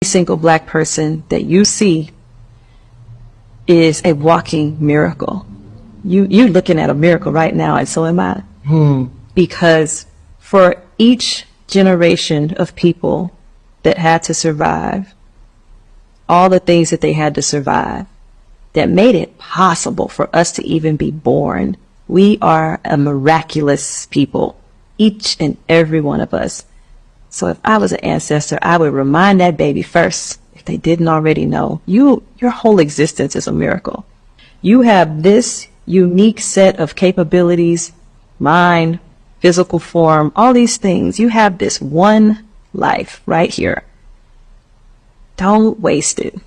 single black person that you see is a walking miracle. You're looking at a miracle right now, and so am I. Because for each generation of people that had to survive, all the things that they had to survive that made it possible for us to even be born, we are a miraculous people, each and every one of us. So if I was an ancestor, I would remind that baby first, if they didn't already know, your whole existence is a miracle. You have this unique set of capabilities, mind, physical form, all these things. You have this one life right here. Don't waste it.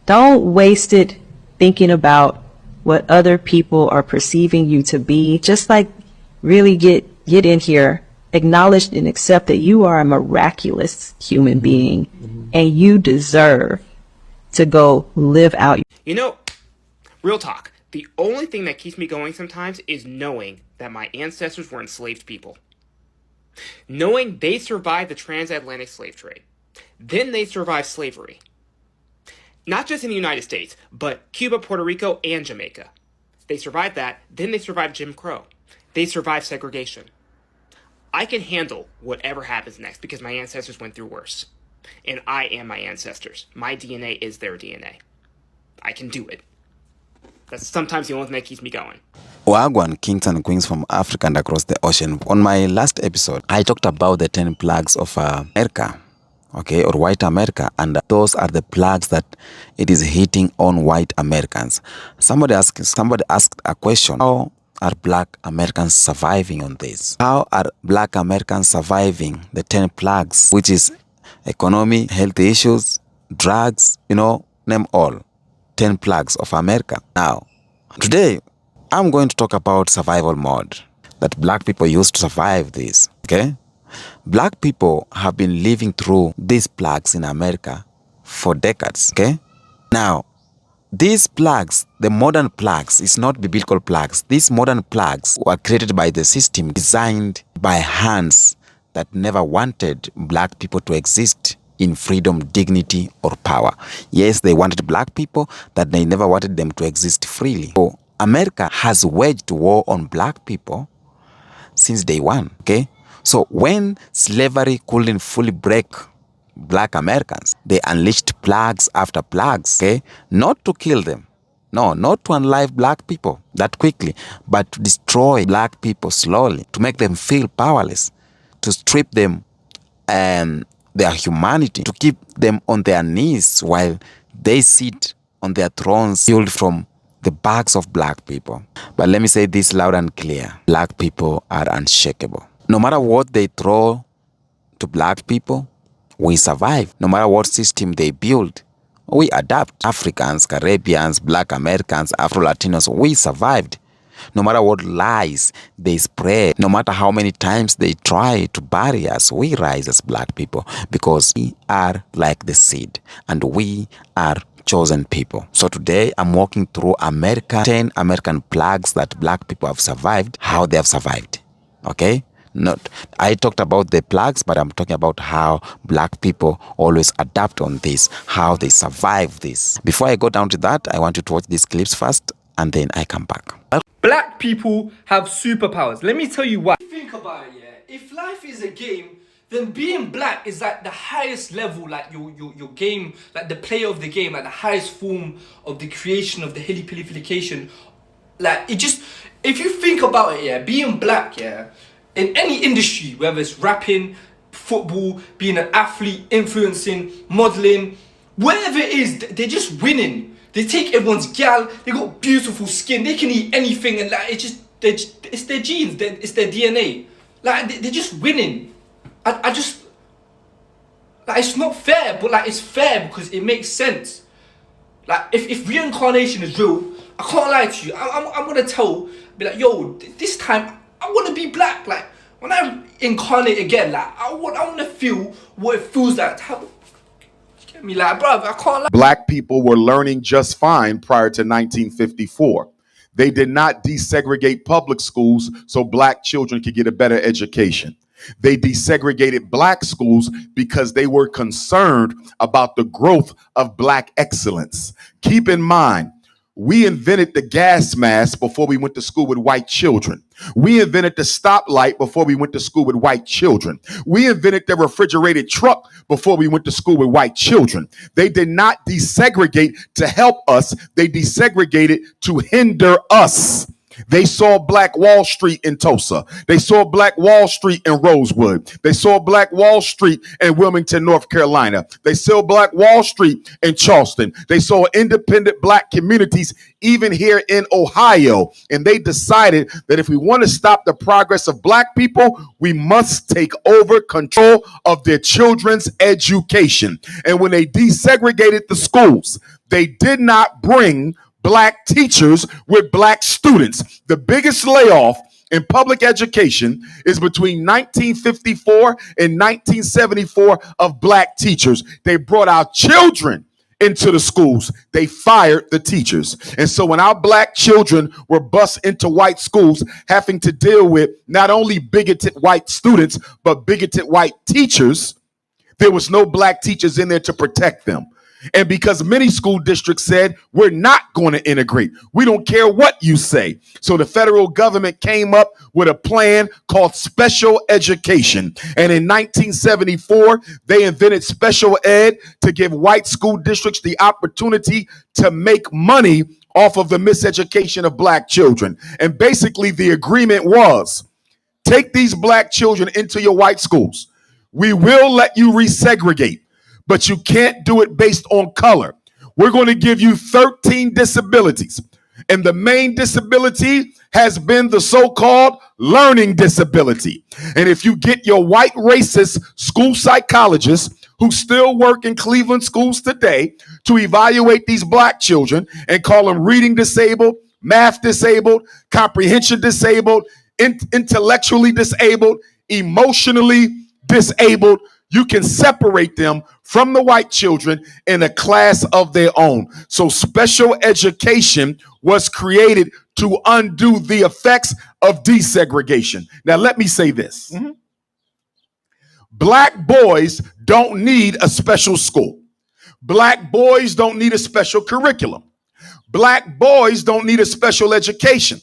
Don't waste it thinking about what other people are perceiving you to be. Just like really get in here, acknowledge and accept that you are a miraculous human being, and you deserve to go live out. You know, real talk, the only thing that keeps me going sometimes is knowing that my ancestors were enslaved people. Knowing they survived the transatlantic slave trade. Then they survived slavery. Not just in the United States, but Cuba, Puerto Rico, and Jamaica. They survived that, then they survived Jim Crow. They survived segregation. I can handle whatever happens next because my ancestors went through worse. And I am my ancestors. My DNA is their DNA. I can do it. That's sometimes the only thing that keeps me going. Wagwan, kings and queens from Africa and across the ocean. On my last episode, I talked about the 10 plagues of America, okay, or white America, and those are the plagues that it is hitting on white Americans. Somebody asked a question: how are black Americans surviving on this? How are black Americans surviving the 10 plagues, which is economy, health issues, drugs, name all. 10 plagues of America. Now, today, I'm going to talk about survival mode that black people use to survive this, okay? Black people have been living through these plagues in America for decades, okay? Now, these plagues, the modern plagues, is not biblical plagues. These modern plagues were created by the system, designed by hands that never wanted black people to exist in freedom, dignity, or power. Yes, they wanted black people, that they never wanted them to exist freely. So America has waged war on black people since day one, okay? So when slavery couldn't fully break black Americans, they unleashed plagues after plagues, okay? Not to kill them. No, not to unalive black people that quickly, but to destroy black people slowly, to make them feel powerless, to strip them their humanity, to keep them on their knees while they sit on their thrones built from the backs of black people. But let me say this loud and clear. Black people are unshakable. No matter what they throw to black people, we survive. No matter what system they build, we adapt. Africans, Caribbeans, black Americans, Afro-Latinos, we survived. No matter what lies they spread, no matter how many times they try to bury us, we rise as black people because we are like the seed and we are chosen people. So today I'm walking through 10 American plagues that black people have survived, how they have survived. Okay? I talked about the plagues, but I'm talking about how black people always adapt on this, how they survive this. Before I go down to that, I want you to watch these clips first, and then I come back. Black people have superpowers. Let me tell you why. Think about it, yeah. If life is a game, then being black is like the highest level, like your game, like the player of the game, like the highest form of the creation of the hilly-pillification. Like it just, if you think about it, yeah, being black, yeah, in any industry, whether it's rapping, football, being an athlete, influencing, modeling, whatever it is, they're just winning. They take everyone's gal, they got beautiful skin, they can eat anything, and like it's their genes, it's their DNA. Like they're just winning. I just, like, it's not fair, but like it's fair because it makes sense. Like if reincarnation is real, I can't lie to you. I'm gonna be like, yo, this time I wanna be black. Like when I incarnate again, like I wanna feel what it feels like. Me like, bro, I can't lie. Black people were learning just fine prior to 1954. They did not desegregate public schools so black children could get a better education. They desegregated black schools because they were concerned about the growth of black excellence. Keep in mind, we invented the gas mask before we went to school with white children. We invented the stoplight before we went to school with white children. We invented the refrigerated truck before we went to school with white children. They did not desegregate to help us. They desegregated to hinder us. They saw Black Wall Street in Tulsa. They saw Black Wall Street in Rosewood. They saw Black Wall Street in Wilmington, North Carolina. They saw Black Wall Street in Charleston. They saw independent black communities even here in Ohio. And they decided that if we want to stop the progress of black people, we must take over control of their children's education. And when they desegregated the schools, they did not bring black teachers with black students. The biggest layoff in public education is between 1954 and 1974 of black teachers. They brought our children into the schools. They fired the teachers. And so when our black children were bused into white schools, having to deal with not only bigoted white students, but bigoted white teachers, there was no black teachers in there to protect them. And because many school districts said, we're not going to integrate. We don't care what you say. So the federal government came up with a plan called special education. And in 1974, they invented special ed to give white school districts the opportunity to make money off of the miseducation of black children. And basically the agreement was, take these black children into your white schools. We will let you resegregate, but you can't do it based on color. We're going to give you 13 disabilities. And the main disability has been the so-called learning disability. And if you get your white racist school psychologists who still work in Cleveland schools today to evaluate these black children and call them reading disabled, math disabled, comprehension disabled, intellectually disabled, emotionally disabled, you can separate them from the white children in a class of their own. So special education was created to undo the effects of desegregation. Now, let me say this. Black boys don't need a special school. Black boys don't need a special curriculum. Black boys don't need a special education.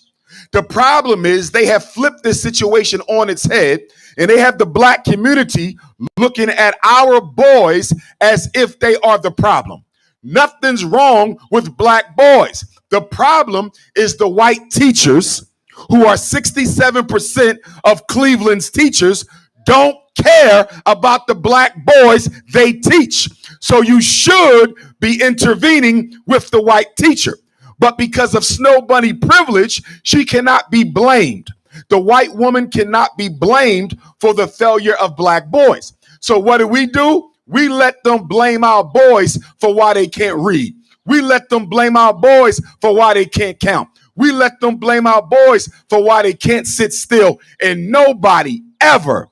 The problem is they have flipped this situation on its head, and they have the black community looking at our boys as if they are the problem. Nothing's wrong with black boys. The problem is the white teachers, who are 67% of Cleveland's teachers, don't care about the black boys they teach. So you should be intervening with the white teacher. But because of Snow Bunny privilege, she cannot be blamed. The white woman cannot be blamed for the failure of black boys. So what do? We let them blame our boys for why they can't read. We let them blame our boys for why they can't count. We let them blame our boys for why they can't sit still. And nobody ever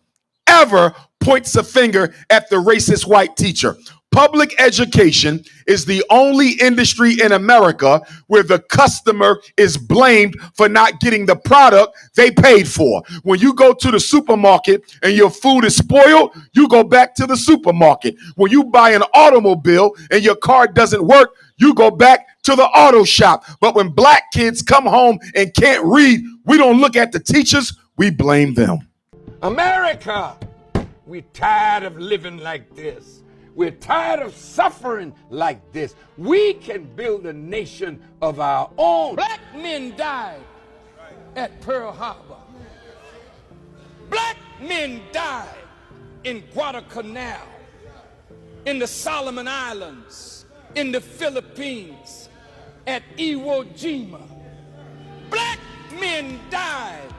points a finger at the racist white teacher. Public education is the only industry in America where the customer is blamed for not getting the product they paid for. When you go to the supermarket and your food is spoiled, you go back to the supermarket. When you buy an automobile and your car doesn't work, you go back to the auto shop. But when black kids come home and can't read, we don't look at the teachers, we blame them. America, we're tired of living like this. We're tired of suffering like this. We can build a nation of our own. Black men died at Pearl Harbor. Black men died in Guadalcanal, in the Solomon Islands, in the Philippines, at Iwo Jima. Black men died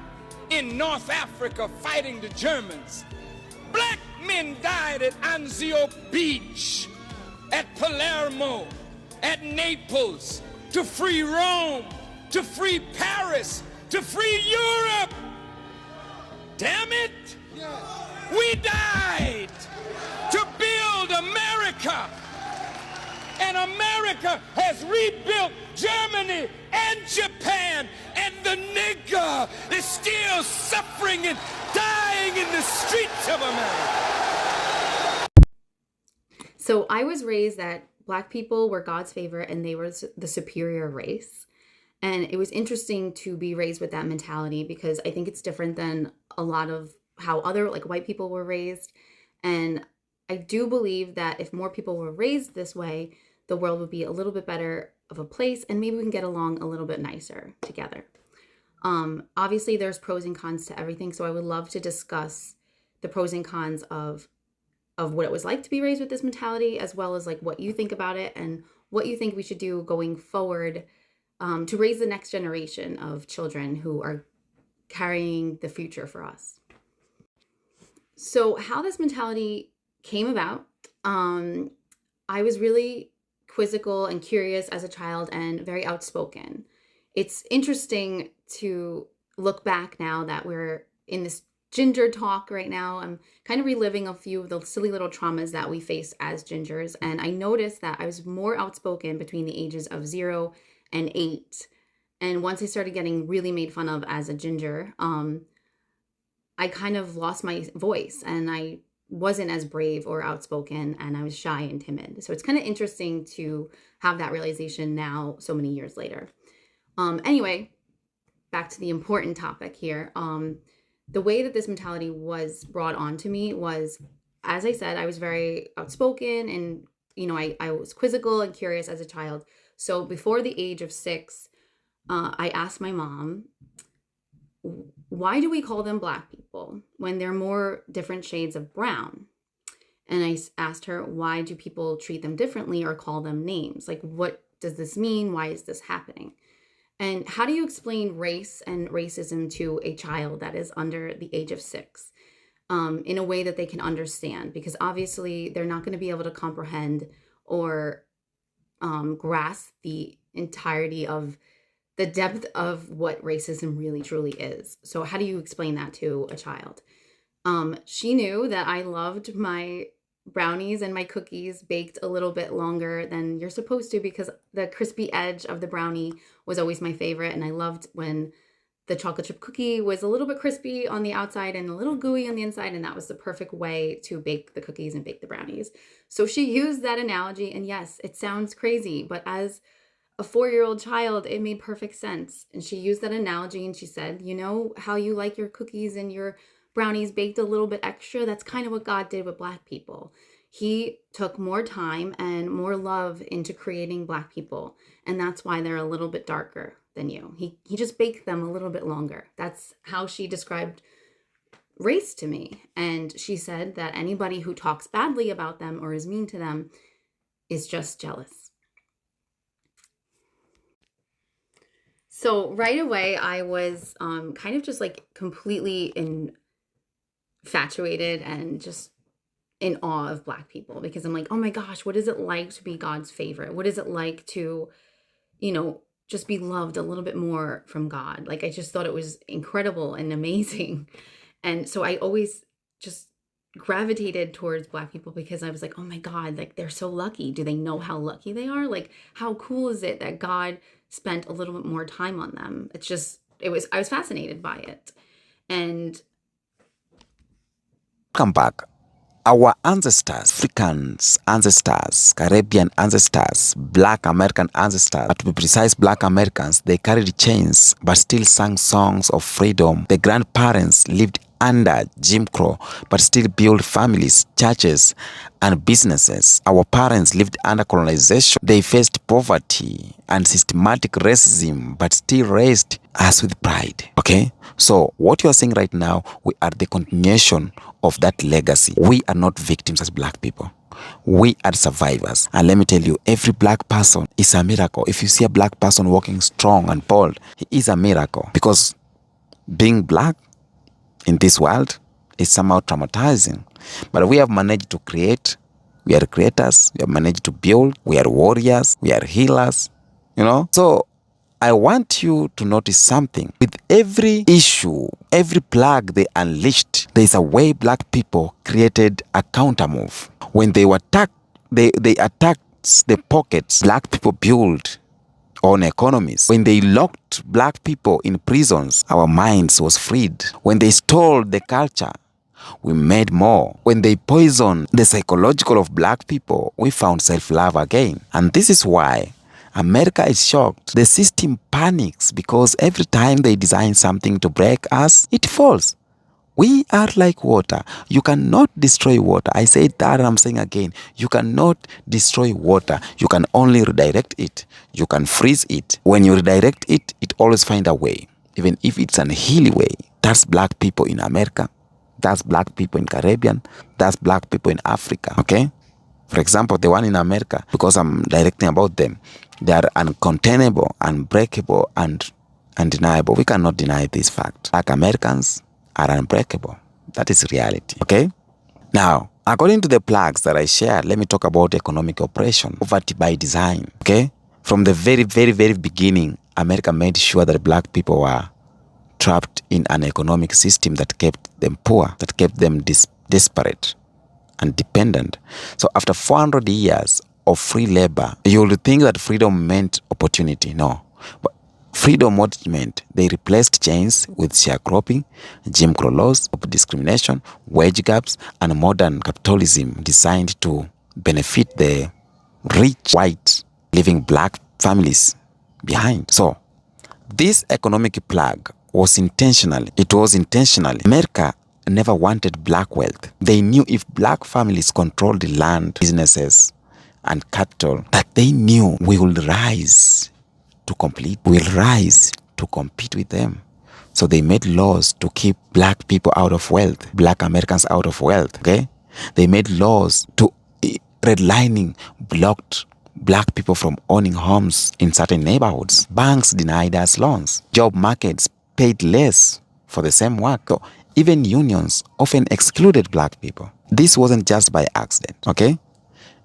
in North Africa fighting the Germans. Black men died at Anzio Beach, at Palermo, at Naples, to free Rome, to free Paris, to free Europe. Damn it! We died to build America. And America has rebuilt Germany and Japan, and the nigger is still suffering and dying playing in the streets of America. So I was raised that Black people were God's favorite and they were the superior race. And it was interesting to be raised with that mentality because I think it's different than a lot of how other like white people were raised. And I do believe that if more people were raised this way, the world would be a little bit better of a place and maybe we can get along a little bit nicer together. Obviously, there's pros and cons to everything. So I would love to discuss the pros and cons of what it was like to be raised with this mentality, as well as like what you think about it and what you think we should do going forward to raise the next generation of children who are carrying the future for us. So how this mentality came about, I was really quizzical and curious as a child and very outspoken. It's interesting to look back now that we're in this ginger talk right now. I'm kind of reliving a few of the silly little traumas that we face as gingers. And I noticed that I was more outspoken between the ages of 0 and 8. And once I started getting really made fun of as a ginger, I kind of lost my voice and I wasn't as brave or outspoken and I was shy and timid. So it's kind of interesting to have that realization now, so many years later. Anyway, back to the important topic here. The way that this mentality was brought on to me was, as I said, I was very outspoken and, you know, I was quizzical and curious as a child. So before the age of 6, I asked my mom, why do we call them Black people when they're more different shades of brown? And I asked her, why do people treat them differently or call them names? Like, what does this mean? Why is this happening? And how do you explain race and racism to a child that is under the age of 6 in a way that they can understand? Because obviously they're not going to be able to comprehend or grasp the entirety of the depth of what racism really truly is. So how do you explain that to a child? She knew that I loved my brownies and my cookies baked a little bit longer than you're supposed to because the crispy edge of the brownie was always my favorite. And I loved when the chocolate chip cookie was a little bit crispy on the outside and a little gooey on the inside. And that was the perfect way to bake the cookies and bake the brownies. So she used that analogy. And yes, it sounds crazy, but as a 4-year-old child, it made perfect sense. And she used that analogy and she said, you know how you like your cookies and your brownies baked a little bit extra? That's kind of what God did with Black people. He took more time and more love into creating Black people. And that's why they're a little bit darker than you. He just baked them a little bit longer. That's how she described race to me. And she said that anybody who talks badly about them or is mean to them is just jealous. So right away, I was kind of just like completely infatuated and just in awe of Black people because I'm like, oh my gosh, what is it like to be God's favorite? What is it like to, you know, just be loved a little bit more from God? Like, I just thought it was incredible and amazing. And so I always just gravitated towards Black people because I was like, oh my God, like they're so lucky. Do they know how lucky they are? Like, how cool is it that God spent a little bit more time on them? I was fascinated by it. And come back. Our ancestors, Africans ancestors, Caribbean ancestors, Black American ancestors, but to be precise, Black Americans, they carried chains but still sang songs of freedom. The grandparents lived under Jim Crow but still built families, churches, and businesses. Our parents lived under colonization. They faced poverty and systematic racism but still raised us with pride. Okay? So what you are saying right now, we are the continuation of that legacy. We are not victims as Black people. We are survivors. And let me tell you, every Black person is a miracle. If you see a Black person walking strong and bold, he is a miracle. Because being Black in this world is somehow traumatizing. But we have managed to create. We are creators. We have managed to build. We are warriors. We are healers. You know? So I want you to notice something. With every issue, every plague they unleashed, there is a way Black people created a countermove. When they were attacked, they attacked the pockets Black people built on economies. When they locked Black people in prisons, our minds was freed. When they stole the culture We made more. When they poisoned the psychological of black people, we found self-love again. And this is why America is shocked. The system panics because every time they design something to break us, it falls. We are like water. You cannot destroy water. I said that and I'm saying again. You cannot destroy water. You can only redirect it. You can freeze it. When you redirect it, it always finds a way. Even if it's an hilly way. That's black people in America. That's black people in Caribbean. That's black people in Africa. Okay? For example, the one in America, because I'm directing about them, they are uncontainable, unbreakable, and undeniable. We cannot deny this fact. Black Americans are unbreakable. That is reality. Okay? Now, according to the plaques that I shared, let me talk about economic oppression, poverty by design. Okay? From the very, very, very beginning, America made sure that black people were trapped in an economic system that kept them poor, that kept them desperate and dependent. So after 400 years of free labor, you would think that freedom meant opportunity. No. But freedom, what it meant? They replaced chains with sharecropping, Jim Crow laws, discrimination, wage gaps, and modern capitalism designed to benefit the rich white, leaving black families behind. So this economic plague was intentional. It was intentional. America never wanted black wealth. They knew if black families controlled the land, businesses, and capital, that they knew we will rise to complete, will rise to compete with them. So they made laws to keep black people out of wealth, black Americans out of wealth, okay? They made laws to, redlining blocked black people from owning homes in certain neighborhoods. Banks denied us loans. Job markets paid less for the same work. So even unions often excluded black people. This wasn't just by accident, okay?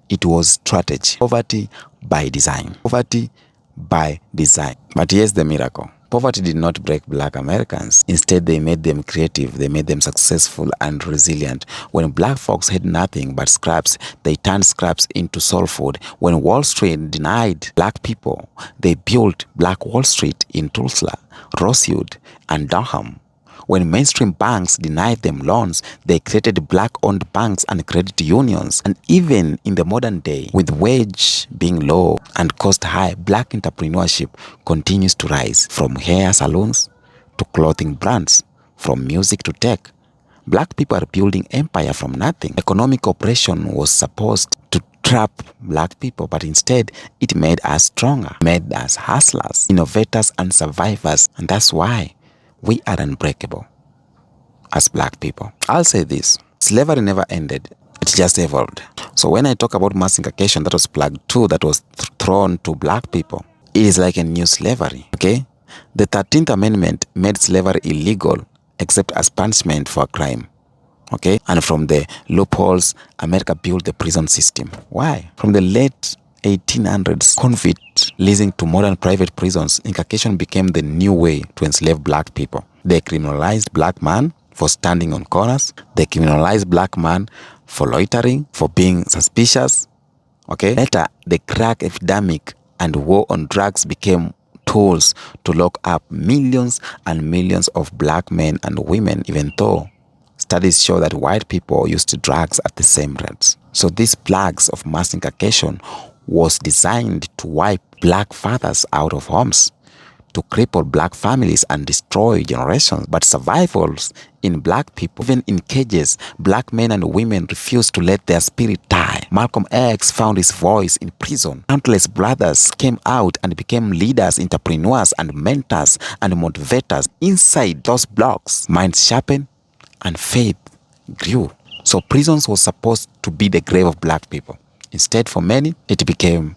It was strategy. Poverty by design. Poverty by design. But here's the miracle. Poverty did not break black Americans. Instead, they made them creative. They made them successful and resilient. When black folks had nothing but scraps, they turned scraps into soul food. When Wall Street denied black people, they built Black Wall Street in Tulsa, Rosewood, and Durham. When mainstream banks denied them loans, they created black-owned banks and credit unions. And even in the modern day, with wage being low and cost high, black entrepreneurship continues to rise. From hair salons to clothing brands, from music to tech. Black people are building empire from nothing. Economic oppression was supposed to trap black people, but instead it made us stronger, made us hustlers, innovators, and survivors. And that's why we are unbreakable as black people. I'll say this. Slavery never ended. It just evolved. So when I talk about Miseducation, that was plague 2 that was thrown to black people. It is like a new slavery, okay? The 13th Amendment made slavery illegal except as punishment for a crime, okay? And from the loopholes, America built the prison system. Why? From the late 1800s, convicts leasing to modern private prisons, incarceration became the new way to enslave black people. They criminalized black man for standing on corners. They criminalized black man for loitering, for being suspicious. Okay. Later, the crack epidemic and war on drugs became tools to lock up millions and millions of black men and women, even though studies show that white people used drugs at the same rates. So these plagues of mass incarceration was designed to wipe black fathers out of homes, to cripple black families and destroy generations. But survivals in black people, even in cages, black men and women refused to let their spirit die. Malcolm X found his voice in prison. Countless brothers came out and became leaders, entrepreneurs, and mentors and motivators inside those blocks. Minds sharpened and faith grew. So prisons was supposed to be the grave of black people. Instead, for many, it became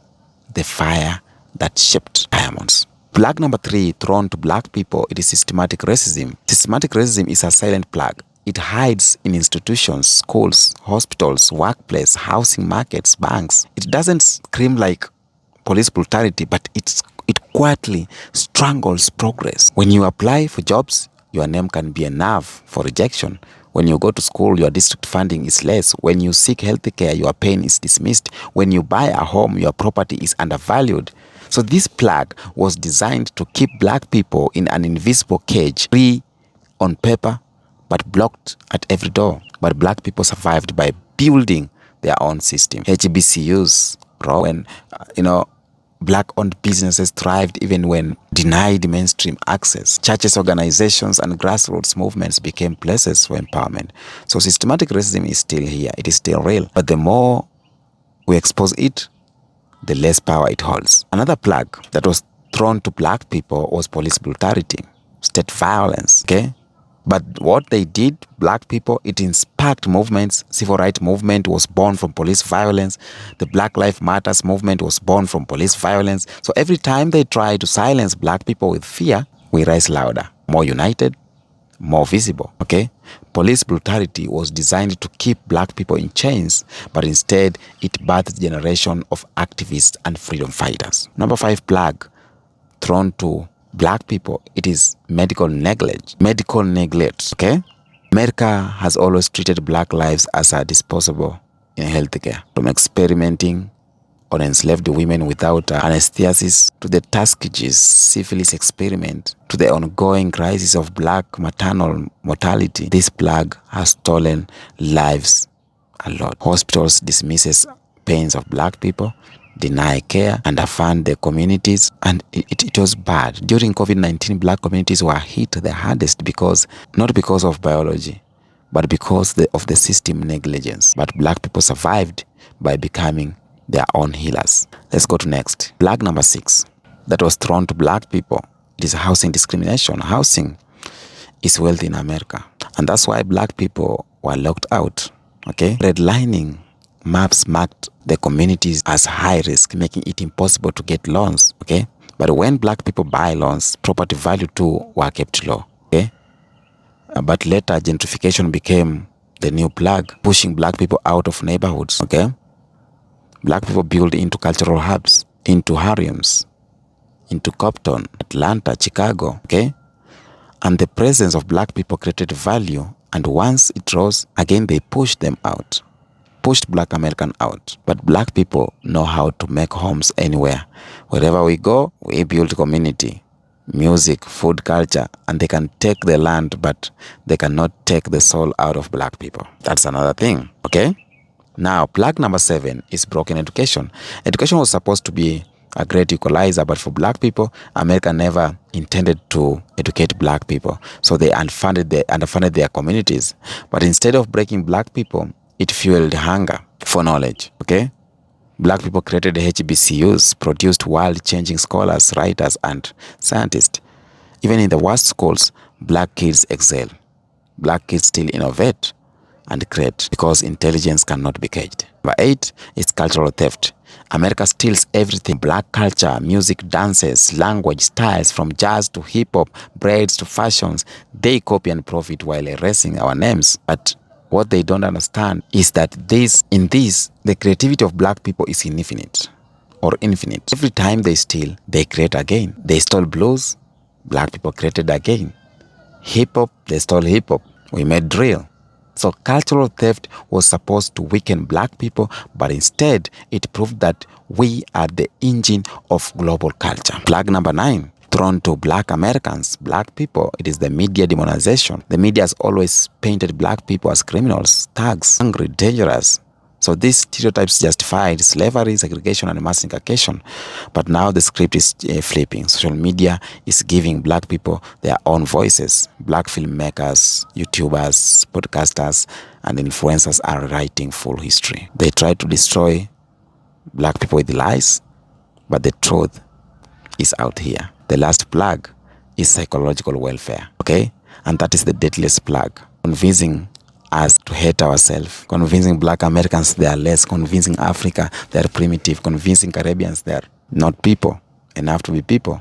the fire that shaped diamonds. Plague number 3 thrown to black people, it is systematic racism. Systematic racism is a silent plague. It hides in institutions, schools, hospitals, workplace, housing markets, banks. It doesn't scream like police brutality, but it quietly strangles progress. When you apply for jobs, your name can be a nerve for rejection. When you go to school, your district funding is less. When you seek health care, your pain is dismissed. When you buy a home, your property is undervalued. So this plague was designed to keep black people in an invisible cage, free on paper, but blocked at every door. But black people survived by building their own system. HBCUs, when, black-owned businesses thrived even when denied mainstream access. Churches, organizations, and grassroots movements became places for empowerment. So systematic racism is still here. It is still real. But the more we expose it, the less power it holds. Another plague that was thrown to black people was police brutality, state violence, okay? But what they did, black people, it sparked movements. Civil rights movement was born from police violence. The Black Lives Matters movement was born from police violence. So every time they try to silence black people with fear, we rise louder, more united, more visible, okay? Police brutality was designed to keep black people in chains, but instead it birthed a generation of activists and freedom fighters. Number 5 plague thrown to black people, it is medical neglect. Medical neglect, okay? America has always treated black lives as a disposable in healthcare. From experimenting on enslaved women without anesthesis, to the Tuskegee syphilis experiment, to the ongoing crisis of black maternal mortality, this plague has stolen lives a lot. Hospitals dismisses pains of black people, deny care, underfund the communities, and it was bad. During COVID-19, black communities were hit the hardest not because of biology, but because of the system negligence. But black people survived by becoming their own healers. Let's go to next. Plague number 6 that was thrown to black people. It is housing discrimination. Housing is wealth in America, and that's why black people were locked out, okay? Redlining maps marked the communities as high risk, making it impossible to get loans, okay? But when black people buy loans, property value too were kept low, okay? But later, gentrification became the new plague, pushing black people out of neighborhoods, okay? Black people built into cultural hubs, into harems, into Compton, Atlanta, Chicago, okay? And the presence of black people created value, and once it rose, again they pushed them out. Pushed black American out. But black people know how to make homes anywhere. Wherever we go, we build community, music, food, culture, and they can take the land, but they cannot take the soul out of black people. That's another thing, okay? Now, plague number 7 is broken education. Education was supposed to be a great equalizer, but for black people, America never intended to educate black people. So they underfunded their communities. But instead of breaking black people, it fueled hunger for knowledge, okay? Black people created HBCUs, produced world-changing scholars, writers, and scientists. Even in the worst schools, black kids excel. Black kids still innovate and create because intelligence cannot be caged. Number 8 is cultural theft. America steals everything. Black culture, music, dances, language, styles, from jazz to hip-hop, braids to fashions. They copy and profit while erasing our names. But what they don't understand is that the creativity of black people is infinite or infinite. Every time they steal, they create again. They stole blues, black people created again. Hip-hop, they stole hip-hop. We made drill. So cultural theft was supposed to weaken black people, but instead it proved that we are the engine of global culture. Plague number 9, thrown to black Americans, black people, it is the media demonization. The media has always painted black people as criminals, thugs, angry, dangerous. So these stereotypes justified slavery, segregation, and mass incarceration. But now the script is flipping. Social media is giving black people their own voices. Black filmmakers, YouTubers, podcasters, and influencers are writing full history. They try to destroy black people with lies, but the truth is out here. The last plague is psychological welfare, okay? And that is the deadliest plague. Convincing us to hate ourselves, convincing black Americans they are less, convincing Africa they are primitive, convincing Caribbeans they are not people enough to be people,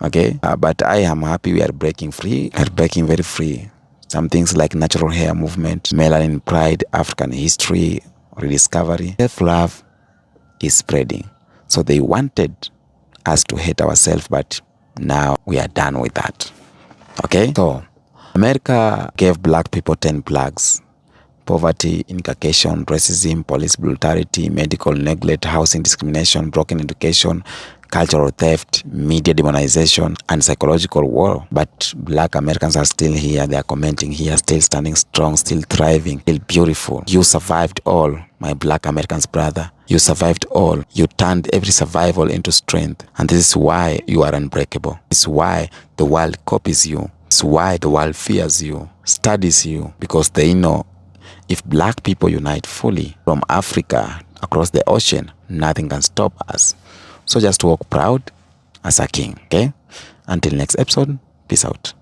okay? But I am happy we are breaking free. We are breaking very free. Some things like natural hair movement, melanin pride, African history, rediscovery, self-love is spreading. So they wanted us to hate ourselves, but now we are done with that, okay? So America gave black people 10 plagues: poverty, incarceration, racism, police brutality, medical neglect, housing discrimination, broken education, cultural theft, media demonization, and psychological war. But Black Americans are still here. They are commenting here, still standing strong, still thriving, still beautiful. You survived all, my Black Americans, brother. You survived all. You turned every survival into strength. And this is why you are unbreakable. This is why the world copies you. This is why the world fears you, studies you, because they know if Black people unite fully from Africa across the ocean, nothing can stop us. So just walk proud as a king, okay? Until next episode, peace out.